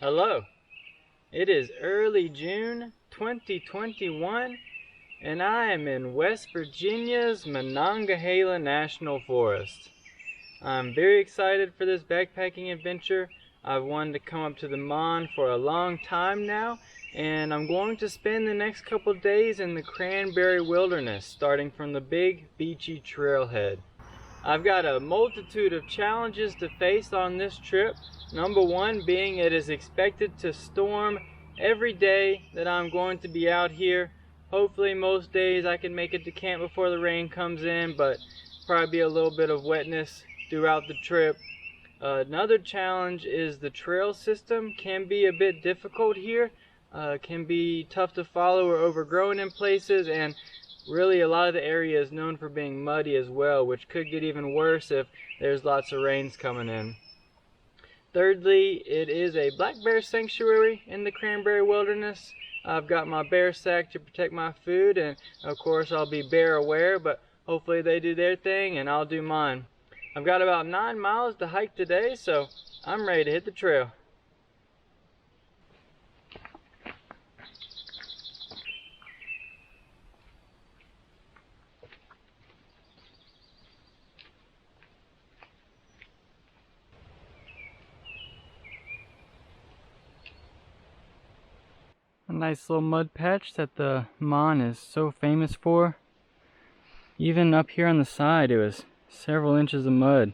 Hello, it is early June 2021 and I am in West Virginia's Monongahela National Forest. I'm very excited for this backpacking adventure. I've wanted to come up to the Mon for a long time now, and I'm going to spend the next couple days in the Cranberry wilderness, starting from the Big Beechy Trailhead. I've got a multitude of challenges to face on this trip. Number one being it is expected to storm every day that I'm going to be out here. Hopefully most days I can make it to camp before the rain comes in, but probably be a little bit of wetness throughout the trip. Another challenge is the trail system can be a bit difficult here. Can be tough to follow or overgrown in places, and really a lot of the area is known for being muddy as well, which could get even worse if there's lots of rains coming in. Thirdly, it is a black bear sanctuary in the Cranberry wilderness. I've got my bear sack to protect my food, and of course I'll be bear aware, but hopefully they do their thing and I'll do mine. I've got about 9 miles to hike today, so I'm ready to hit the trail. A nice little mud patch that the Mon is so famous for. Even up here on the side it was several inches of mud.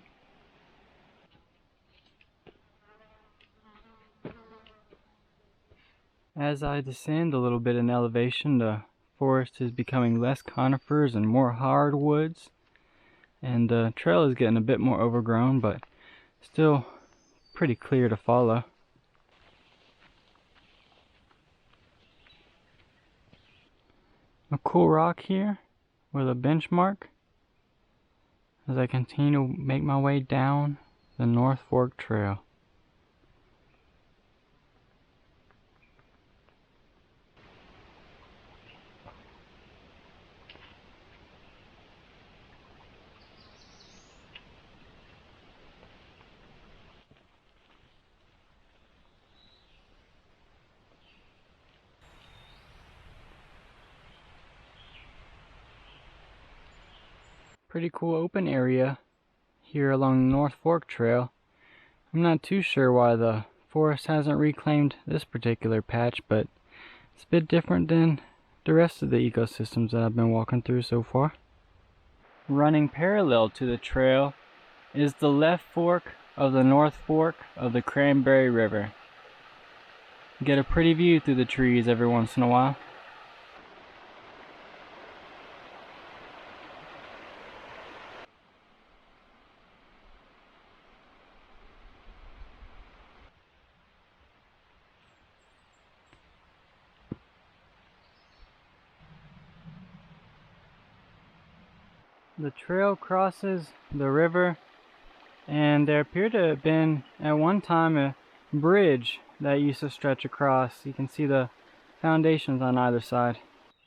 As I descend a little bit in elevation, the forest is becoming less conifers and more hardwoods, and the trail is getting a bit more overgrown, but still pretty clear to follow. A cool rock here with a benchmark as I continue to make my way down the North Fork Trail. Pretty cool open area here along the North Fork Trail. I'm not too sure why the forest hasn't reclaimed this particular patch, but it's a bit different than the rest of the ecosystems that I've been walking through so far. Running parallel to the trail is the left fork of the North Fork of the Cranberry River. Get a pretty view through the trees every once in a while. The trail crosses the river, and there appeared to have been at one time a bridge that used to stretch across. You can see the foundations on either side.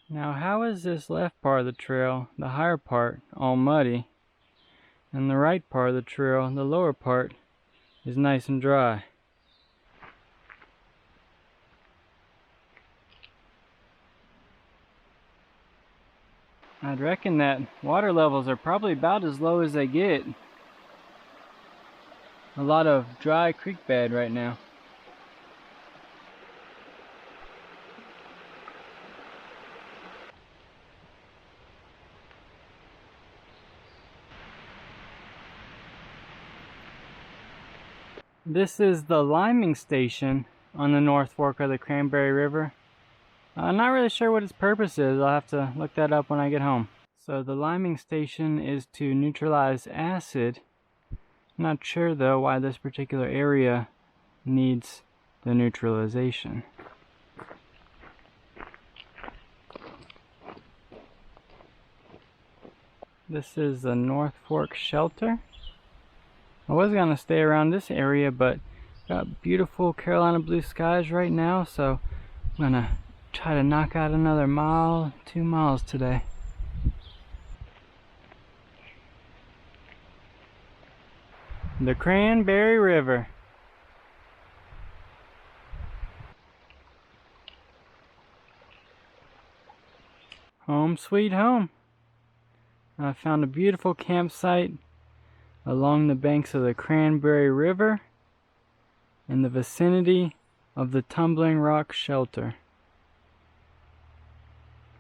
Now, how is this left part of the trail, the higher part, all muddy, and the right part of the trail, the lower part, is nice and dry? I'd reckon that water levels are probably about as low as they get. A lot of dry creek bed right now. This is the liming station on the North Fork of the Cranberry River. I'm not really sure what its purpose is. I'll have to look that up when I get home. So the liming station is to neutralize acid. I'm not sure though why this particular area needs the neutralization. This is the North Fork shelter. I was gonna stay around this area, but got beautiful Carolina blue skies right now, so I'm gonna try to knock out another 2 miles today. The Cranberry River. Home sweet home. I found a beautiful campsite along the banks of the Cranberry River in the vicinity of the Tumbling Rock Shelter.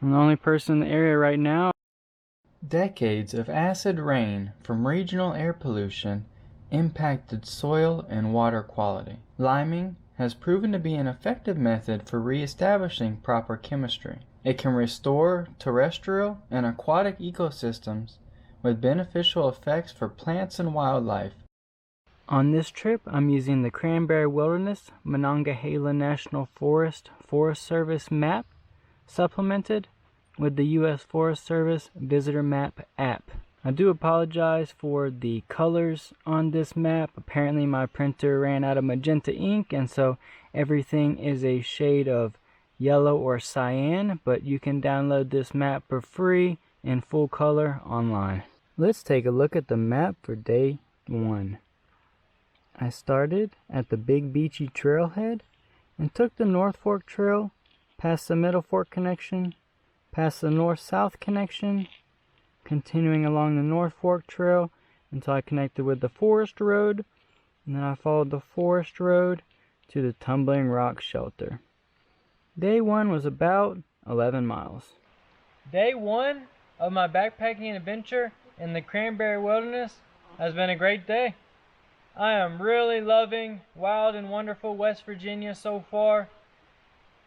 I'm the only person in the area right now. Decades of acid rain from regional air pollution impacted soil and water quality. Liming has proven to be an effective method for reestablishing proper chemistry. It can restore terrestrial and aquatic ecosystems with beneficial effects for plants and wildlife. On this trip, I'm using the Cranberry Wilderness Monongahela National Forest Forest Service map, supplemented with the U.S. Forest Service Visitor Map app. I do apologize for the colors on this map. Apparently my printer ran out of magenta ink, and so everything is a shade of yellow or cyan, but you can download this map for free in full color online. Let's take a look at the map for day 1. I started at the Big Beechy Trailhead and took the North Fork Trail past the Middle Fork connection, past the North-South connection, continuing along the North Fork Trail until I connected with the Forest Road, and then I followed the Forest Road to the Tumbling Rock Shelter. Day 1 was about 11 miles. Day 1 of my backpacking adventure in the Cranberry Wilderness has been a great day. I am really loving wild and wonderful West Virginia so far.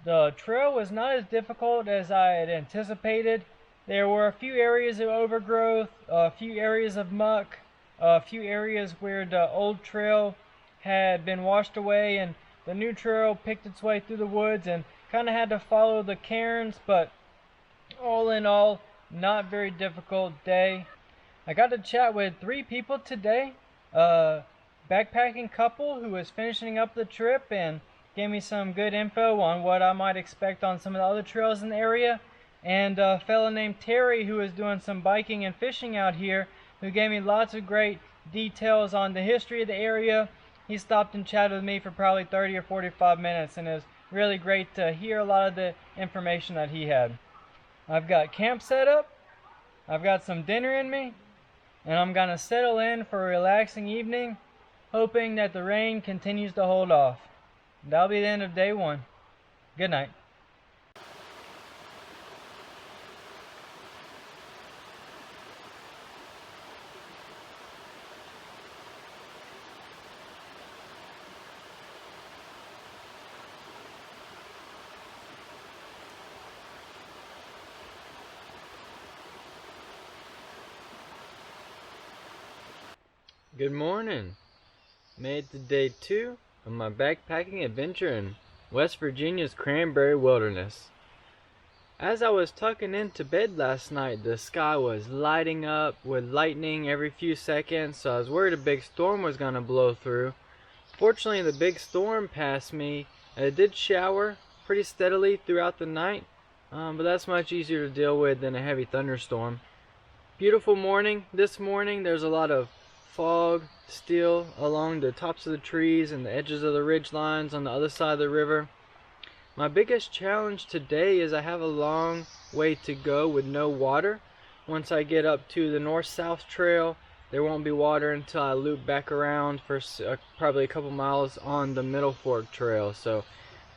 The trail was not as difficult as I had anticipated. There were a few areas of overgrowth, a few areas of muck, a few areas where the old trail had been washed away and the new trail picked its way through the woods, and kind of had to follow the cairns, but all in all, not very difficult day. I got to chat with 3 people today. A backpacking couple who was finishing up the trip and gave me some good info on what I might expect on some of the other trails in the area. And a fellow named Terry who is doing some biking and fishing out here, who gave me lots of great details on the history of the area. He stopped and chatted with me for probably 30 or 45 minutes, and it was really great to hear a lot of the information that he had. I've got camp set up, I've got some dinner in me, and I'm going to settle in for a relaxing evening, hoping that the rain continues to hold off. That'll be the end of day 1. Good night. Good morning. Made it to day 2 of my backpacking adventure in West Virginia's Cranberry Wilderness. As I was tucking into bed last night, the sky was lighting up with lightning every few seconds, so I was worried a big storm was going to blow through. Fortunately, the big storm passed me. It did shower pretty steadily throughout the night, but that's much easier to deal with than a heavy thunderstorm. Beautiful morning. This morning there's a lot of fog still along the tops of the trees and the edges of the ridge lines on the other side of the river. My biggest challenge today is I have a long way to go with no water. Once I get up to the north-south trail, there won't be water until I loop back around for probably a couple miles on the Middle Fork Trail. So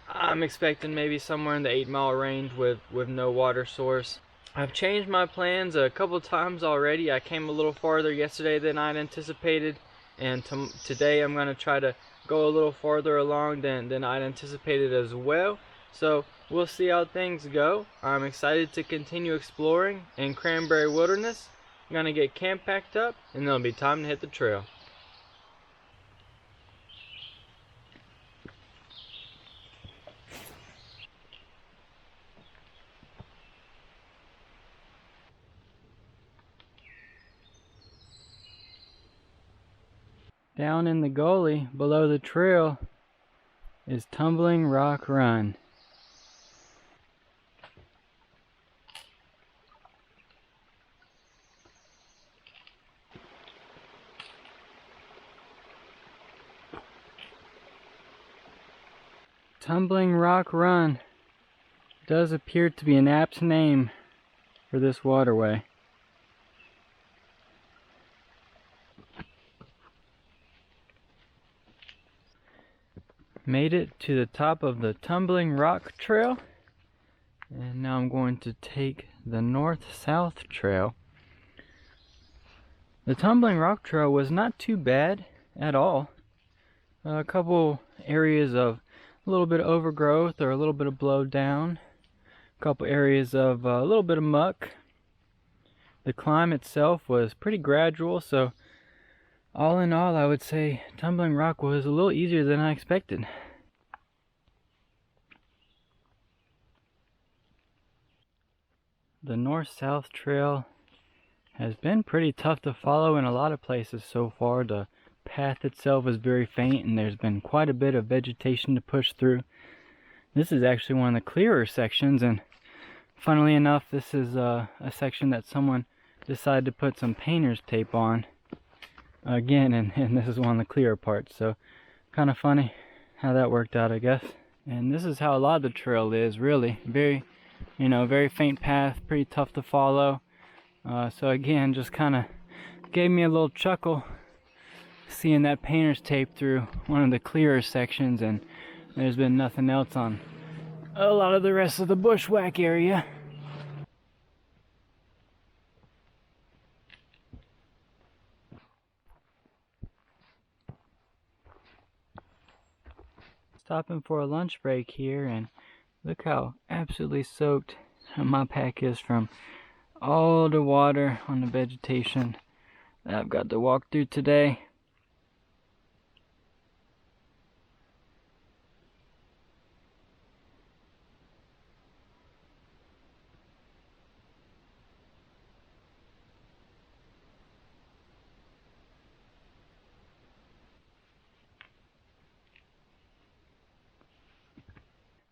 I'm expecting maybe somewhere in the 8-mile range with no water source. I've changed my plans a couple times already. I came a little farther yesterday than I'd anticipated, and today I'm going to try to go a little farther along than I'd anticipated as well. So we'll see how things go. I'm excited to continue exploring in Cranberry Wilderness. I'm going to get camp packed up, and then it'll be time to hit the trail. Down in the gully below the trail is Tumbling Rock Run. Tumbling Rock Run does appear to be an apt name for this waterway. Made it to the top of the Tumbling Rock Trail, and now I'm going to take the north-south trail. The Tumbling Rock Trail was not too bad at all. A couple areas of a little bit of overgrowth or a little bit of blow down. A couple areas of a little bit of muck. The climb itself was pretty gradual, so all in all I would say Tumbling Rock was a little easier than I expected. The north-south trail has been pretty tough to follow in a lot of places so far. The path itself is very faint and there's been quite a bit of vegetation to push through. This is actually one of the clearer sections, and funnily enough this is a section that someone decided to put some painter's tape on again, and this is one of the clearer parts, so kind of funny how that worked out, I guess. And this is how a lot of the trail is, really. Very faint path, pretty tough to follow. So again, just kind of gave me a little chuckle seeing that painter's tape through one of the clearer sections, and there's been nothing else on a lot of the rest of the bushwhack area. Stopping for a lunch break here, and look how absolutely soaked my pack is from all the water on the vegetation that I've got to walk through today.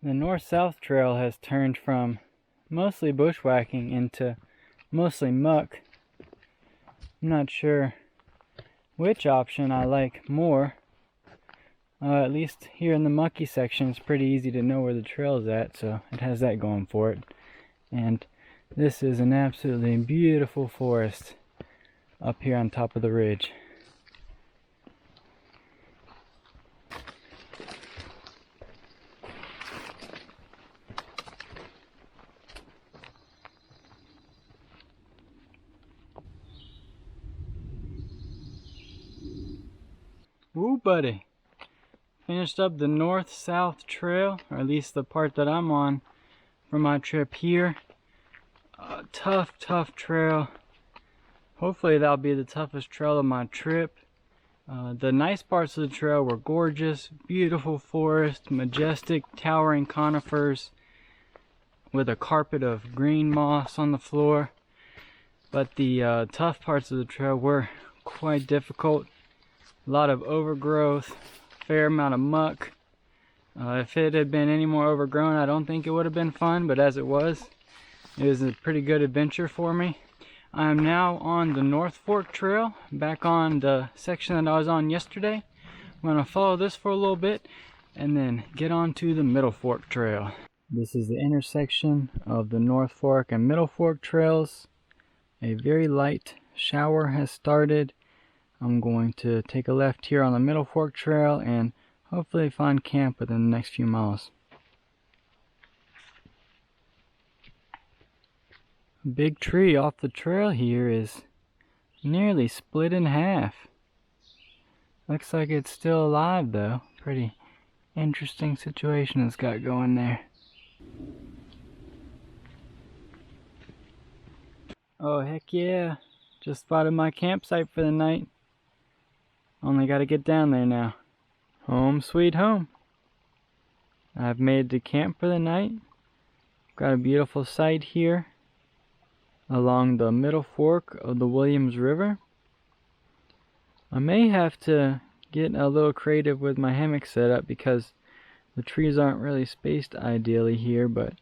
The north-south trail has turned from mostly bushwhacking into mostly muck. I'm not sure which option I like more. At least here in the mucky section it's pretty easy to know where the trail is at, so it has that going for it. And this is an absolutely beautiful forest up here on top of the ridge. Woo, buddy. Finished up the north-south trail, or at least the part that I'm on for my trip here. Tough trail. Hopefully that'll be the toughest trail of my trip. The nice parts of the trail were gorgeous, beautiful forest, majestic towering conifers with a carpet of green moss on the floor. But the tough parts of the trail were quite difficult. A lot of overgrowth, fair amount of muck. If it had been any more overgrown, I don't think it would have been fun, but as it was a pretty good adventure for me. I am now on the North Fork Trail, back on the section that I was on yesterday. I'm going to follow this for a little bit and then get on to the Middle Fork Trail. This is the intersection of the North Fork and Middle Fork Trails. A very light shower has started. I'm going to take a left here on the Middle Fork Trail and hopefully find camp within the next few miles. A big tree off the trail here is nearly split in half. Looks like it's still alive though. Pretty interesting situation it's got going there. Oh heck yeah, just spotted my campsite for the night. Only gotta get down there now. Home sweet home. I've made the camp for the night. Got a beautiful site here along the middle fork of the Williams River. I may have to get a little creative with my hammock setup because the trees aren't really spaced ideally here, but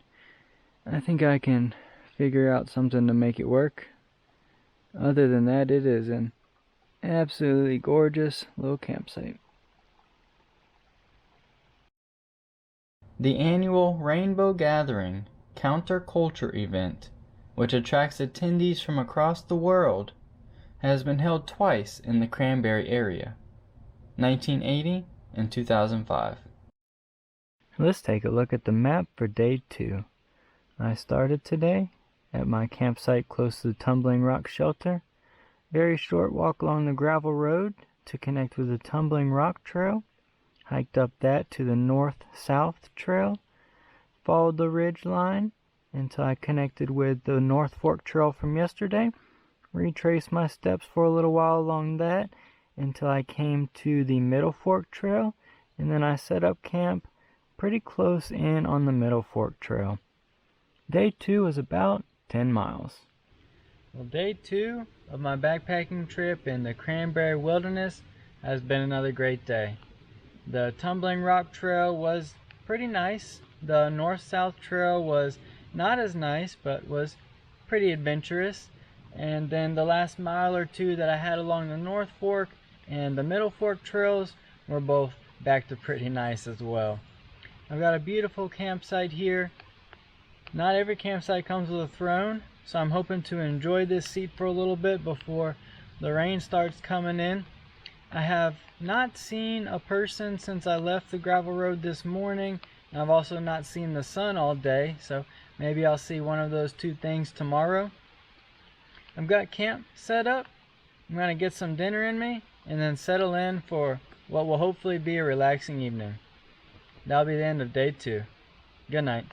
I think I can figure out something to make it work. Other than that, it is an absolutely gorgeous little campsite. The annual Rainbow Gathering counterculture event which attracts attendees from across the world, has been held twice in the Cranberry area, 1980 and 2005. Let's take a look at the map for day 2. I started today at my campsite close to the Tumbling Rock Shelter. Very short walk along the gravel road to connect with the Tumbling Rock Trail. Hiked up that to the north-south trail. Followed the ridge line until I connected with the North Fork Trail from yesterday. Retraced my steps for a little while along that until I came to the Middle Fork Trail, and then I set up camp pretty close in on the Middle Fork Trail. Day 2 was about 10 miles. Well, day 2 of my backpacking trip in the Cranberry Wilderness has been another great day. The Tumbling Rock Trail was pretty nice. The North-South Trail was not as nice, but was pretty adventurous. And then the last mile or two that I had along the North Fork and the Middle Fork trails were both back to pretty nice as well. I've got a beautiful campsite here. Not every campsite comes with a throne, so I'm hoping to enjoy this seat for a little bit before the rain starts coming in. I have not seen a person since I left the gravel road this morning. And I've also not seen the sun all day, so maybe I'll see one of those two things tomorrow. I've got camp set up. I'm going to get some dinner in me and then settle in for what will hopefully be a relaxing evening. That'll be the end of day 2. Good night.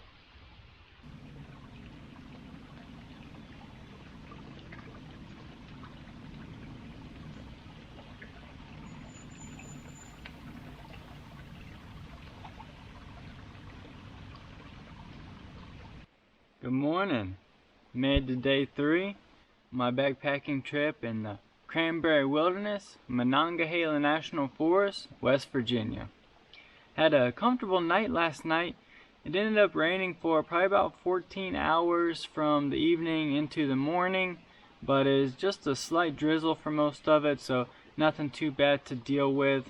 Good morning. Made to day 3, my backpacking trip in the Cranberry Wilderness, Monongahela National Forest, West Virginia. Had a comfortable night last night. It ended up raining for probably about 14 hours from the evening into the morning, but it was just a slight drizzle for most of it, so nothing too bad to deal with.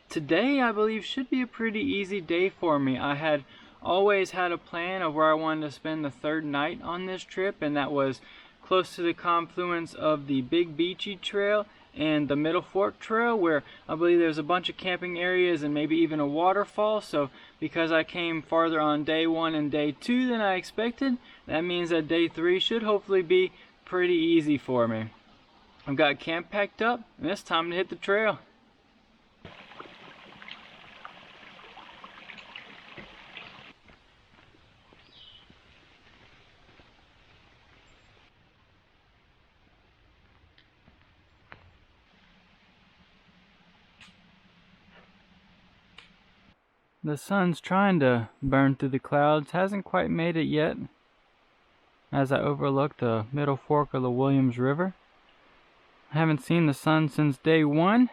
Today, I believe, should be a pretty easy day for me. I had always had a plan of where I wanted to spend the third night on this trip, and that was close to the confluence of the Big Beechy Trail and the Middle Fork Trail, where I believe there's a bunch of camping areas and maybe even a waterfall. So because I came farther on day 1 and day 2 than I expected, that means that day 3 should hopefully be pretty easy for me. I've got camp packed up, and it's time to hit the trail. The sun's trying to burn through the clouds, hasn't quite made it yet, as I overlook the Middle Fork of the Williams River. I haven't seen the sun since day 1,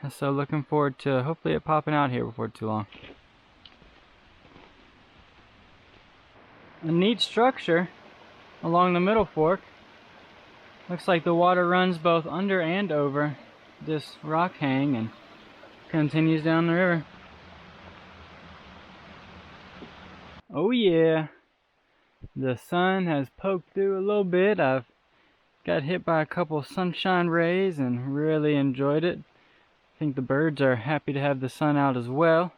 so looking forward to hopefully it popping out here before too long. A neat structure along the Middle Fork. Looks like the water runs both under and over this rock hang and continues down the river. Oh yeah, the sun has poked through a little bit. I've got hit by a couple sunshine rays and really enjoyed it. I think the birds are happy to have the sun out as well.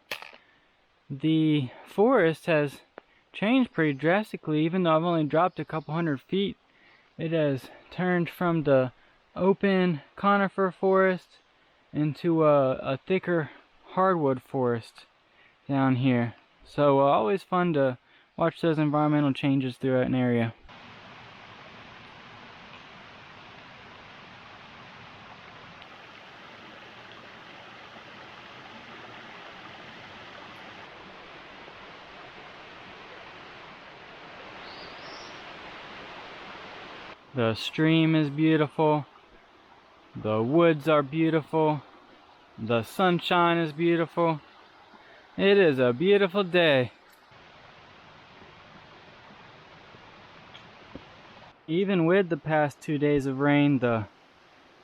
The forest has changed pretty drastically. Even though I've only dropped a couple hundred feet, it has turned from the open conifer forest into a thicker hardwood forest down here. So always fun to watch those environmental changes throughout an area. The stream is beautiful. The woods are beautiful. The sunshine is beautiful. It is a beautiful day. Even with the past 2 days of rain, the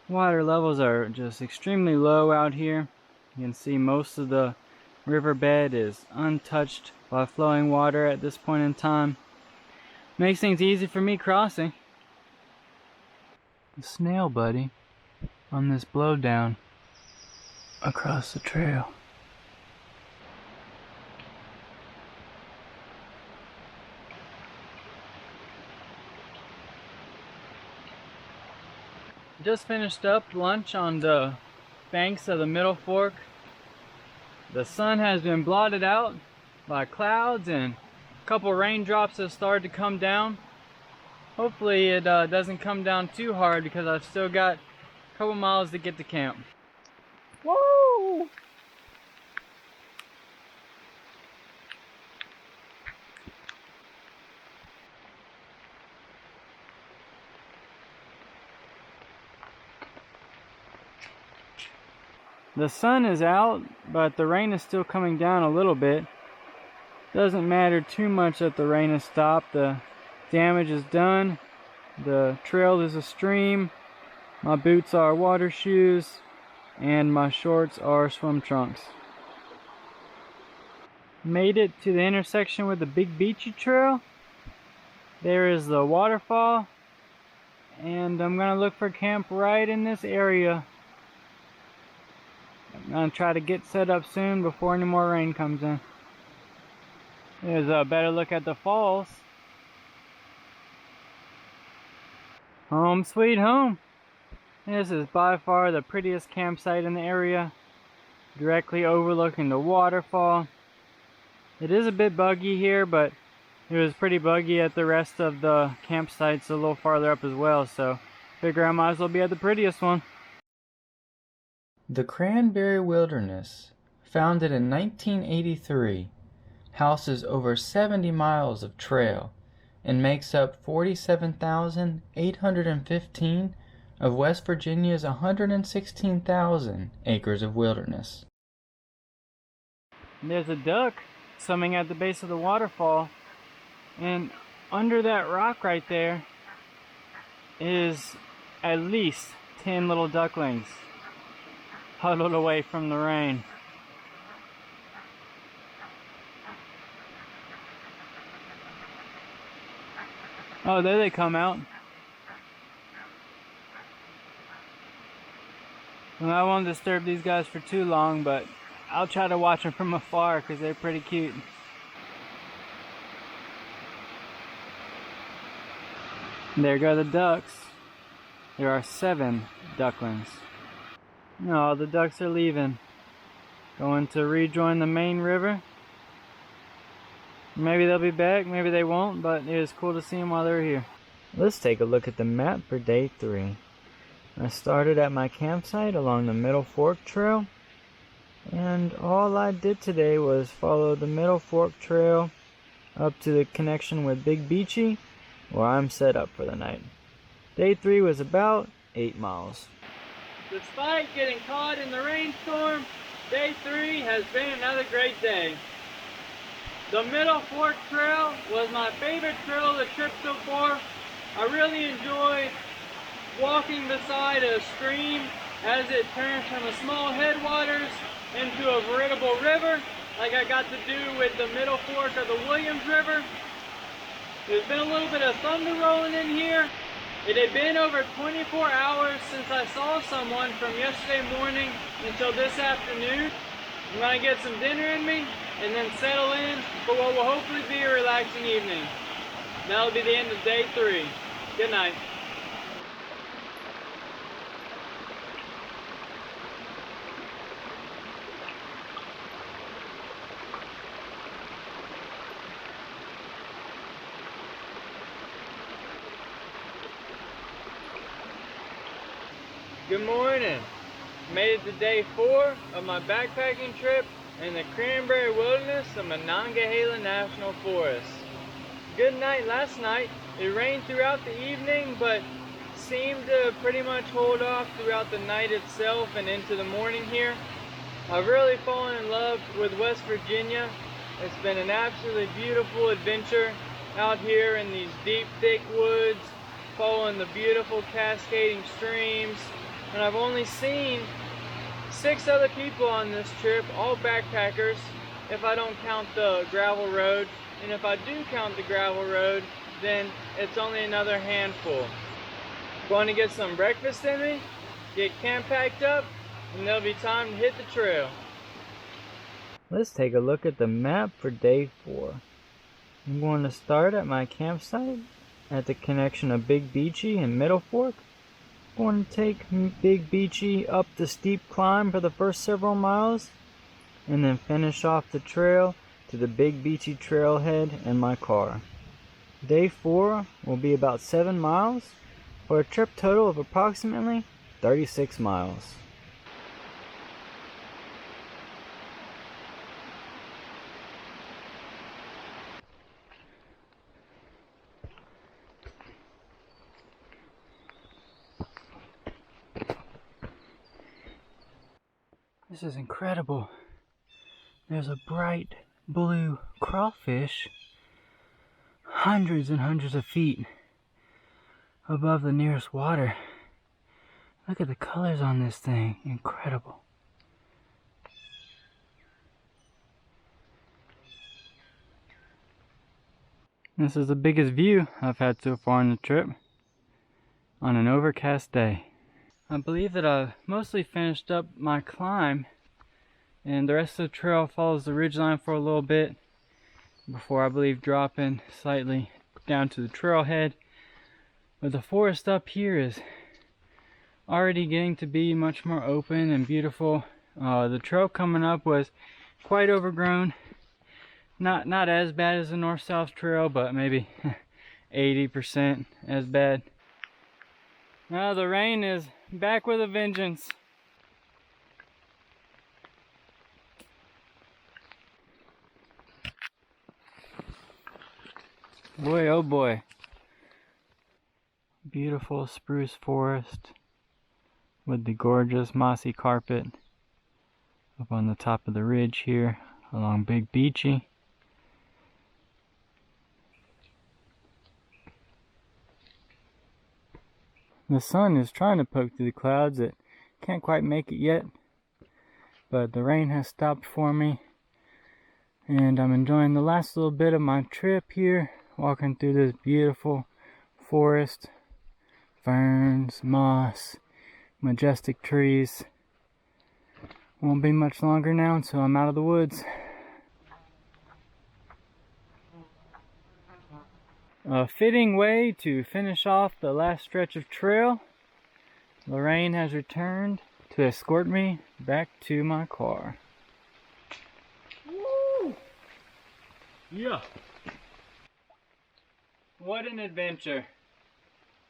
water levels are just extremely low out here. You can see most of the riverbed is untouched by flowing water at this point in time. Makes things easy for me crossing. The snail buddy on this blowdown across the trail. Just finished up lunch on the banks of the Middle Fork. The sun has been blotted out by clouds and a couple raindrops have started to come down. Hopefully it doesn't come down too hard because I've still got a couple miles to get to camp. Woo! The sun is out, but the rain is still coming down a little bit. Doesn't matter too much that the rain has stopped. The damage is done. The trail is a stream. My boots are water shoes, and my shorts are swim trunks. Made it to the intersection with the Big Beechy Trail. There is the waterfall, and I'm gonna look for camp right in this area. I'm gonna try to get set up soon before any more rain comes in. Here's a better look at the falls. Home sweet home. This is by far the prettiest campsite in the area, directly overlooking the waterfall. It is a bit buggy here, but it was pretty buggy at the rest of the campsites a little farther up as well, so figure I might as well be at the prettiest one. The Cranberry Wilderness, founded in 1983, houses over 70 miles of trail and makes up 47,815 of West Virginia's 116,000 acres of wilderness. There's a duck swimming at the base of the waterfall, and under that rock right there is at least 10 little ducklings huddled away from the rain. Oh, there they come out. Well, I won't disturb these guys for too long, but I'll try to watch them from afar because they're pretty cute. There go the ducks. There are 7 ducklings. No, the ducks are leaving. Going to rejoin the main river. Maybe they'll be back, maybe they won't, but it is cool to see them while they're here. Let's take a look at the map for day 3. I started at my campsite along the Middle Fork Trail, and all I did today was follow the Middle Fork Trail up to the connection with Big Beachy, where I'm set up for the night. Day 3 was about 8 miles. Despite getting caught in the rainstorm, day 3 has been another great day. The Middle Fork Trail was my favorite trail of the trip so far. I really enjoy walking beside a stream as it turns from a small headwaters into a veritable river, like I got to do with the Middle Fork of the Williams River. There's been a little bit of thunder rolling in here. It had been over 24 hours since I saw someone from yesterday morning until this afternoon. I'm going to get some dinner in me and then settle in for what will hopefully be a relaxing evening. That'll be the end of day 3. Good night. Good morning. Made it to day 4 of my backpacking trip in the Cranberry Wilderness of Monongahela National Forest. Good night last night. It rained throughout the evening, but seemed to pretty much hold off throughout the night itself and into the morning here. I've really fallen in love with West Virginia. It's been an absolutely beautiful adventure out here in these deep, thick woods, following the beautiful cascading streams. And I've only seen 6 other people on this trip, all backpackers, if I don't count the gravel road. And if I do count the gravel road, then it's only another handful. Going to get some breakfast in me, get camp packed up, and there'll be time to hit the trail. Let's take a look at the map for day 4. I'm going to start at my campsite at the connection of Big Beachy and Middle Fork. I'm going to take Big Beachy up the steep climb for the first several miles, and then finish off the trail to the Big Beechy Trailhead in my car. Day 4 will be about 7 miles, for a trip total of approximately 36 miles. This is incredible. There's a bright blue crawfish hundreds and hundreds of feet above the nearest water. Look at the colors on this thing. Incredible. This is the biggest view I've had so far on the trip on an overcast day. I believe that I've mostly finished up my climb, and the rest of the trail follows the ridgeline for a little bit before, I believe, dropping slightly down to the trailhead. But the forest up here is already getting to be much more open and beautiful. The trail coming up was quite overgrown. Not as bad as the north-south trail, but maybe 80% as bad. Now the rain is back with a vengeance. Boy, oh boy. Beautiful spruce forest with the gorgeous mossy carpet up on the top of the ridge here along Big Beachy. The sun is trying to poke through the clouds. It can't quite make it yet, but the rain has stopped for me, and I'm enjoying the last little bit of my trip here, walking through this beautiful forest. Ferns, moss, majestic trees. Won't be much longer now until I'm out of the woods. A fitting way to finish off the last stretch of trail. Lorraine has returned to escort me back to my car. Woo! Yeah. What an adventure.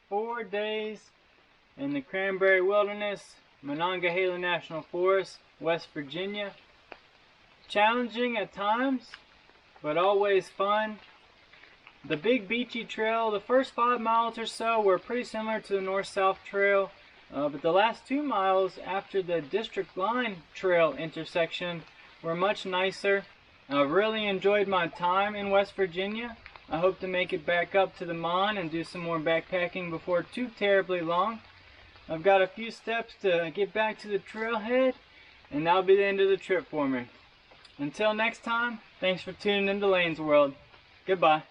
4 days in the Cranberry Wilderness, Monongahela National Forest, West Virginia. Challenging at times, but always fun. The Big Beachy Trail, the first 5 miles or so were pretty similar to the North-South Trail, but the last 2 miles after the District Line Trail intersection were much nicer. I really enjoyed my time in West Virginia. I hope to make it back up to the Mon and do some more backpacking before too terribly long. I've got a few steps to get back to the trailhead, and that'll be the end of the trip for me. Until next time, thanks for tuning into Layne's World. Goodbye.